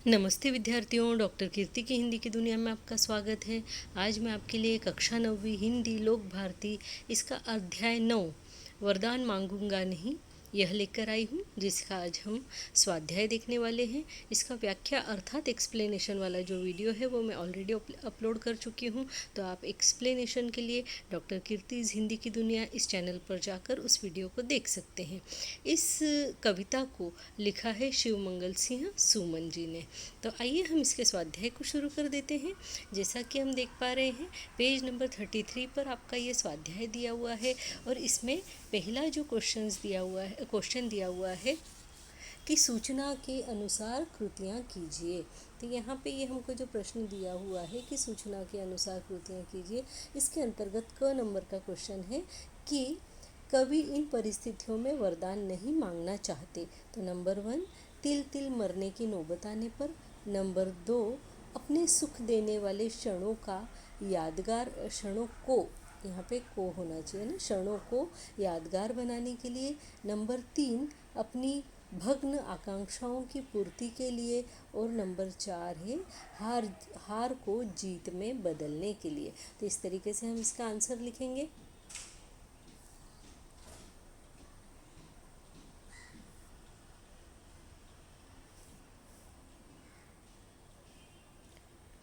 नमस्ते विद्यार्थियों, डॉक्टर कीर्ति की हिंदी की दुनिया में आपका स्वागत है। आज मैं आपके लिए कक्षा 9वीं हिंदी लोक भारती इसका अध्याय 9 वरदान मांगूंगा नहीं यह लेकर आई हूँ, जिसका आज हम स्वाध्याय देखने वाले हैं। इसका व्याख्या अर्थात एक्सप्लेनेशन वाला जो वीडियो है वो मैं ऑलरेडी अपलोड कर चुकी हूँ, तो आप एक्सप्लेनेशन के लिए डॉक्टर कीर्तिज हिंदी की दुनिया इस चैनल पर जाकर उस वीडियो को देख सकते हैं। इस कविता को लिखा है शिवमंगल सिंह सुमन जी ने। तो आइए हम इसके स्वाध्याय को शुरू कर देते हैं। जैसा कि हम देख पा रहे हैं, पेज नंबर 33 पर आपका ये स्वाध्याय दिया हुआ है और इसमें पहला जो क्वेश्चन दिया हुआ है कि सूचना के अनुसार कृतियाँ कीजिए। तो यहाँ पे ये हमको जो प्रश्न दिया हुआ है कि सूचना के अनुसार कृतियाँ कीजिए, इसके अंतर्गत क नंबर का क्वेश्चन है कि कवि इन परिस्थितियों में वरदान नहीं मांगना चाहते। तो नंबर 1, तिल तिल मरने की नौबत आने पर। नंबर 2, अपने सुख देने वाले क्षणों को, यहाँ पे को होना चाहिए ना, क्षणों को यादगार बनाने के लिए। नंबर 3, अपनी भग्न आकांक्षाओं की पूर्ति के लिए। और नंबर 4 है हार को जीत में बदलने के लिए। तो इस तरीके से हम इसका आंसर लिखेंगे।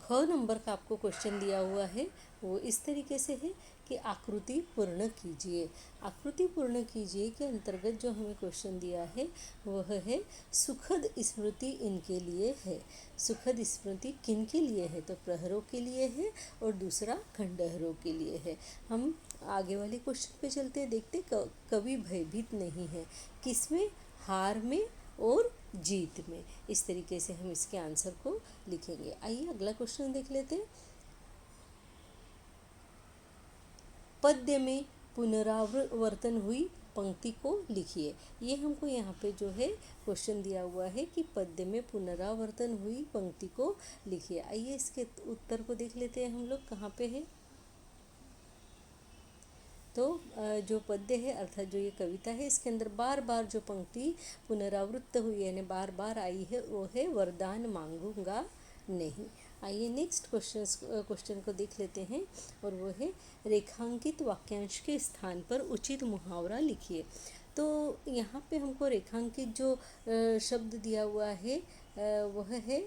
ख नंबर का आपको क्वेश्चन दिया हुआ है, वो इस तरीके से है कि आकृति पूर्ण कीजिए। आकृति पूर्ण कीजिए के अंतर्गत जो हमें क्वेश्चन दिया है वह है सुखद स्मृति इनके लिए है। सुखद स्मृति किन के लिए है? तो प्रहरों के लिए है और दूसरा खंडहरों के लिए है। हम आगे वाले क्वेश्चन पे चलते हैं, देखते कवि भयभीत नहीं है, किसमें? हार में और जीत में। इस तरीके से हम इसके आंसर को लिखेंगे। आइए अगला क्वेश्चन देख लेते हैं। पद्य में पुनरावर्तन हुई पंक्ति को लिखिए। ये हमको यहाँ पे जो है क्वेश्चन दिया हुआ है कि पद्य में पुनरावर्तन हुई पंक्ति को लिखिए। आइए इसके उत्तर को देख लेते हैं हम लोग, कहाँ पे है। तो जो पद्य है अर्थात जो ये कविता है, इसके अंदर बार बार जो पंक्ति पुनरावृत्त हुई है, यानी बार बार आई है, वो है वरदान मांगूंगा नहीं। आइए नेक्स्ट क्वेश्चन को देख लेते हैं, और वो है रेखांकित वाक्यांश के स्थान पर उचित मुहावरा लिखिए। तो यहाँ पे हमको रेखांकित जो शब्द दिया हुआ है वह है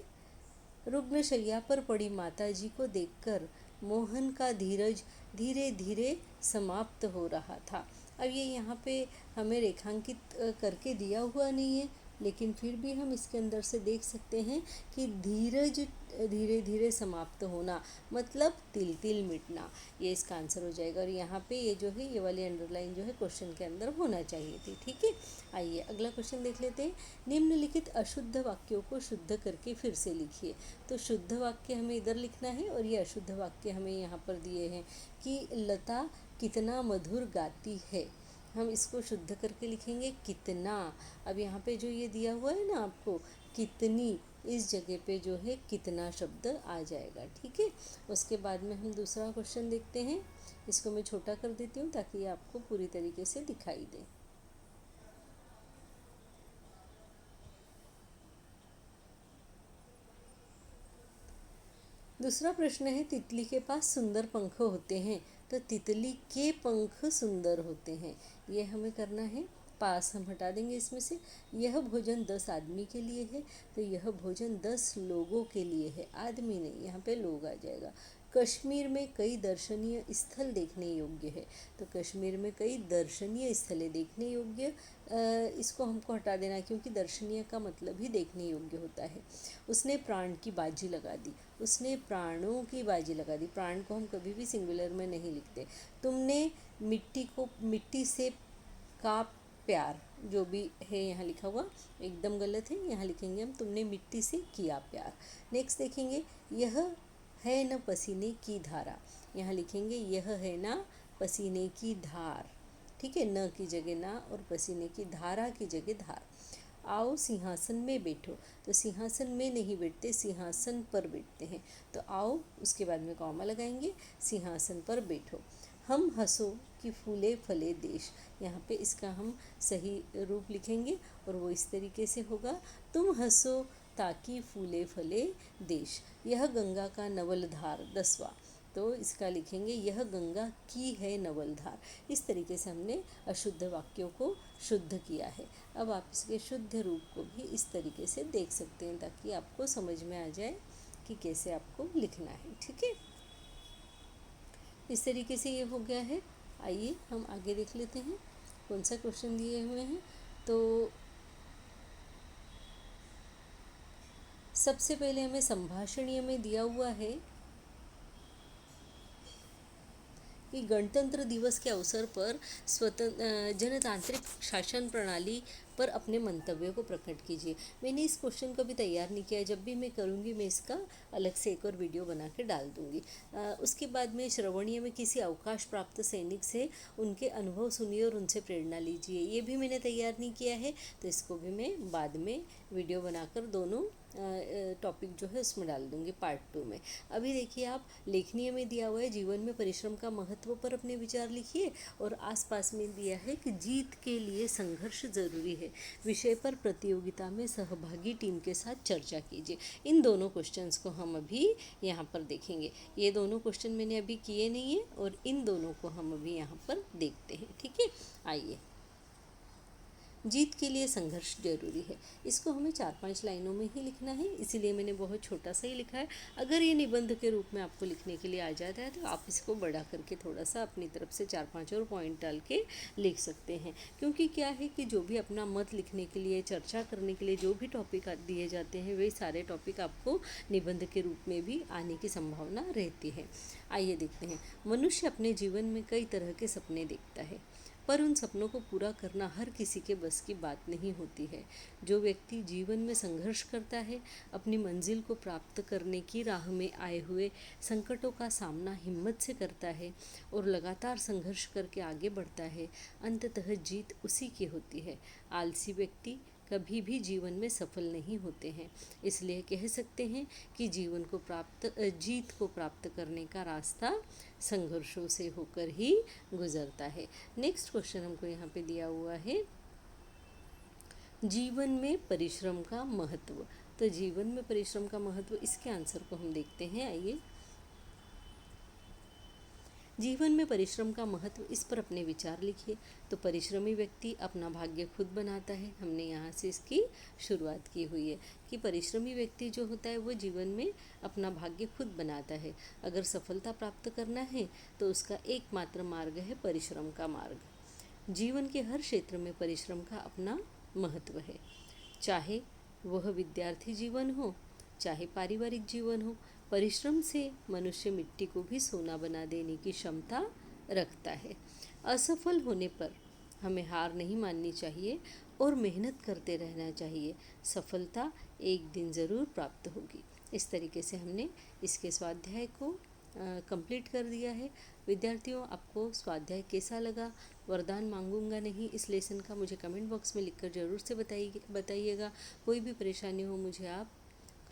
रुग्णशैया पर पड़ी माताजी को देखकर मोहन का धीरज धीरे धीरे समाप्त हो रहा था। अब ये यहाँ पे हमें रेखांकित करके दिया हुआ नहीं है, लेकिन फिर भी हम इसके अंदर से देख सकते हैं कि धीरज धीरे धीरे समाप्त होना मतलब तिल तिल मिटना, ये इसका आंसर हो जाएगा। और यहाँ पे ये जो है, ये वाली अंडरलाइन जो है क्वेश्चन के अंदर होना चाहिए थी। ठीक है, आइए अगला क्वेश्चन देख लेते हैं। निम्नलिखित अशुद्ध वाक्यों को शुद्ध करके फिर से लिखिए। तो शुद्ध वाक्य हमें इधर लिखना है और ये अशुद्ध वाक्य हमें यहाँ पर दिए हैं कि लता कितना मधुर गाती है। हम इसको शुद्ध करके लिखेंगे कितना। अब यहाँ पे जो ये दिया हुआ है ना आपको कितनी, इस जगह पे जो है कितना शब्द आ जाएगा। ठीक है, उसके बाद में हम दूसरा क्वेश्चन देखते हैं। इसको मैं छोटा कर देती हूँ ताकि ये आपको पूरी तरीके से दिखाई दे। दूसरा प्रश्न है, तितली के पास सुंदर पंख होते हैं, तो तितली के पंख सुंदर होते हैं, ये हमें करना है। पास हम हटा देंगे इसमें से। यह भोजन 10 आदमी के लिए है, तो यह भोजन 10 लोगों के लिए है, आदमी नहीं, यहाँ पे लोग आ जाएगा। कश्मीर में कई दर्शनीय स्थल देखने योग्य है, तो कश्मीर में कई दर्शनीय स्थलें देखने योग्य, इसको हमको हटा देना क्योंकि दर्शनीय का मतलब ही देखने योग्य होता है। उसने प्राण की बाजी लगा दी, उसने प्राणों की बाजी लगा दी। प्राण को हम कभी भी सिंगुलर में नहीं लिखते। तुमने मिट्टी से का प्यार, जो भी है यहाँ लिखा हुआ एकदम गलत है, यहाँ लिखेंगे हम तुमने मिट्टी से किया प्यार। नेक्स्ट देखेंगे, यह है न पसीने की धारा, यहाँ लिखेंगे यह है ना पसीने की धार। ठीक है, न की जगह ना और पसीने की धारा की जगह धार। आओ सिंहासन में बैठो, तो सिंहासन में नहीं बैठते, सिंहासन पर बैठते हैं, तो आओ उसके बाद में कॉमा लगाएंगे, सिंहासन पर बैठो। हम हंसो कि फूले फले देश, यहाँ पे इसका हम सही रूप लिखेंगे और वो इस तरीके से होगा, तुम हंसो ताकि फूले फले देश। यह गंगा का नवल धार 10वां, तो इसका लिखेंगे यह गंगा की है नवल धार। इस तरीके से हमने अशुद्ध वाक्यों को शुद्ध किया है। अब आप इसके शुद्ध रूप को भी इस तरीके से देख सकते हैं ताकि आपको समझ में आ जाए कि कैसे आपको लिखना है। ठीक है, इस तरीके से ये हो गया है। आइए हम आगे देख लेते हैं कौन सा क्वेश्चन दिए हुए हैं। तो सबसे पहले हमें संभाषणीय में दिया हुआ है कि गणतंत्र दिवस के अवसर पर जनतांत्रिक शासन प्रणाली पर अपने मंतव्यों को प्रकट कीजिए। मैंने इस क्वेश्चन को भी तैयार नहीं किया है, जब भी मैं करूँगी मैं इसका अलग से एक और वीडियो बना के डाल दूँगी। उसके बाद में श्रवणीय में किसी अवकाश प्राप्त सैनिक से उनके अनुभव सुनिए और उनसे प्रेरणा लीजिए। ये भी मैंने तैयार नहीं किया है, तो इसको भी मैं बाद में वीडियो बनाकर दोनों टॉपिक जो है उसमें डाल दूँगी पार्ट 2 में। अभी देखिए आप लेखनीय में दिया हुआ है जीवन में परिश्रम का महत्व पर अपने विचार लिखिए, और आसपास में दिया है कि जीत के लिए संघर्ष जरूरी है विषय पर प्रतियोगिता में सहभागी टीम के साथ चर्चा कीजिए। इन दोनों क्वेश्चंस को हम अभी यहाँ पर देखेंगे। ये दोनों क्वेश्चन मैंने अभी किए नहीं है और इन दोनों को हम अभी यहाँ पर देखते हैं। ठीक है, आइए। जीत के लिए संघर्ष जरूरी है, इसको हमें 4-5 लाइनों में ही लिखना है, इसीलिए मैंने बहुत छोटा सा ही लिखा है। अगर ये निबंध के रूप में आपको लिखने के लिए आ जाता है तो आप इसको बड़ा करके थोड़ा सा अपनी तरफ से 4-5 और पॉइंट डाल के लिख सकते हैं। क्योंकि क्या है कि जो भी अपना मत लिखने के लिए, चर्चा करने के लिए जो भी टॉपिक दिए जाते हैं वे सारे टॉपिक आपको निबंध के रूप में भी आने की संभावना रहती है। आइए देखते हैं। मनुष्य अपने जीवन में कई तरह के सपने देखता है, पर उन सपनों को पूरा करना हर किसी के बस की बात नहीं होती है। जो व्यक्ति जीवन में संघर्ष करता है, अपनी मंजिल को प्राप्त करने की राह में आए हुए संकटों का सामना हिम्मत से करता है और लगातार संघर्ष करके आगे बढ़ता है, अंततः जीत उसी की होती है। आलसी व्यक्ति कभी भी जीवन में सफल नहीं होते हैं। इसलिए कह सकते हैं कि जीत को प्राप्त करने का रास्ता संघर्षों से होकर ही गुजरता है। नेक्स्ट क्वेश्चन हमको यहाँ पे दिया हुआ है जीवन में परिश्रम का महत्व। तो जीवन में परिश्रम का महत्व, इसके आंसर को हम देखते हैं। आइए। जीवन में परिश्रम का महत्व, इस पर अपने विचार लिखिए। तो परिश्रमी व्यक्ति अपना भाग्य खुद बनाता है। हमने यहाँ से इसकी शुरुआत की हुई है कि परिश्रमी व्यक्ति जो होता है वो जीवन में अपना भाग्य खुद बनाता है। अगर सफलता प्राप्त करना है तो उसका एकमात्र मार्ग है परिश्रम का मार्ग। जीवन के हर क्षेत्र में परिश्रम का अपना महत्व है, चाहे वह विद्यार्थी जीवन हो, चाहे पारिवारिक जीवन हो। परिश्रम से मनुष्य मिट्टी को भी सोना बना देने की क्षमता रखता है। असफल होने पर हमें हार नहीं माननी चाहिए और मेहनत करते रहना चाहिए। सफलता एक दिन ज़रूर प्राप्त होगी। इस तरीके से हमने इसके स्वाध्याय को कंप्लीट कर दिया है। विद्यार्थियों, आपको स्वाध्याय कैसा लगा? वरदान मांगूंगा नहीं, इस लेसन का मुझे कमेंट बॉक्स में लिखकर ज़रूर से बताइएगा। कोई भी परेशानी हो मुझे आप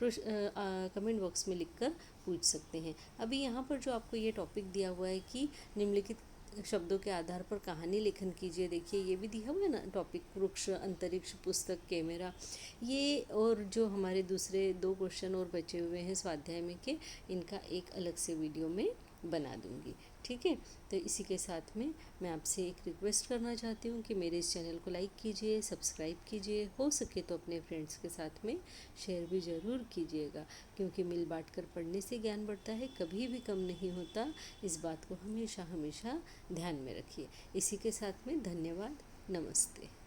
कमेंट बॉक्स में लिखकर पूछ सकते हैं। अभी यहाँ पर जो आपको ये टॉपिक दिया हुआ है कि निम्नलिखित शब्दों के आधार पर कहानी लेखन कीजिए, देखिए ये भी दिया हुआ है ना टॉपिक, वृक्ष, अंतरिक्ष, पुस्तक, कैमरा। ये और जो हमारे दूसरे 2 क्वेश्चन और बचे हुए हैं स्वाध्याय में के, इनका एक अलग से वीडियो में बना दूंगी। ठीक है, तो इसी के साथ में मैं आपसे एक रिक्वेस्ट करना चाहती हूँ कि मेरे इस चैनल को लाइक कीजिए, सब्सक्राइब कीजिए, हो सके तो अपने फ्रेंड्स के साथ में शेयर भी ज़रूर कीजिएगा, क्योंकि मिल बांट कर पढ़ने से ज्ञान बढ़ता है, कभी भी कम नहीं होता। इस बात को हमेशा हमेशा ध्यान में रखिए। इसी के साथ में धन्यवाद, नमस्ते।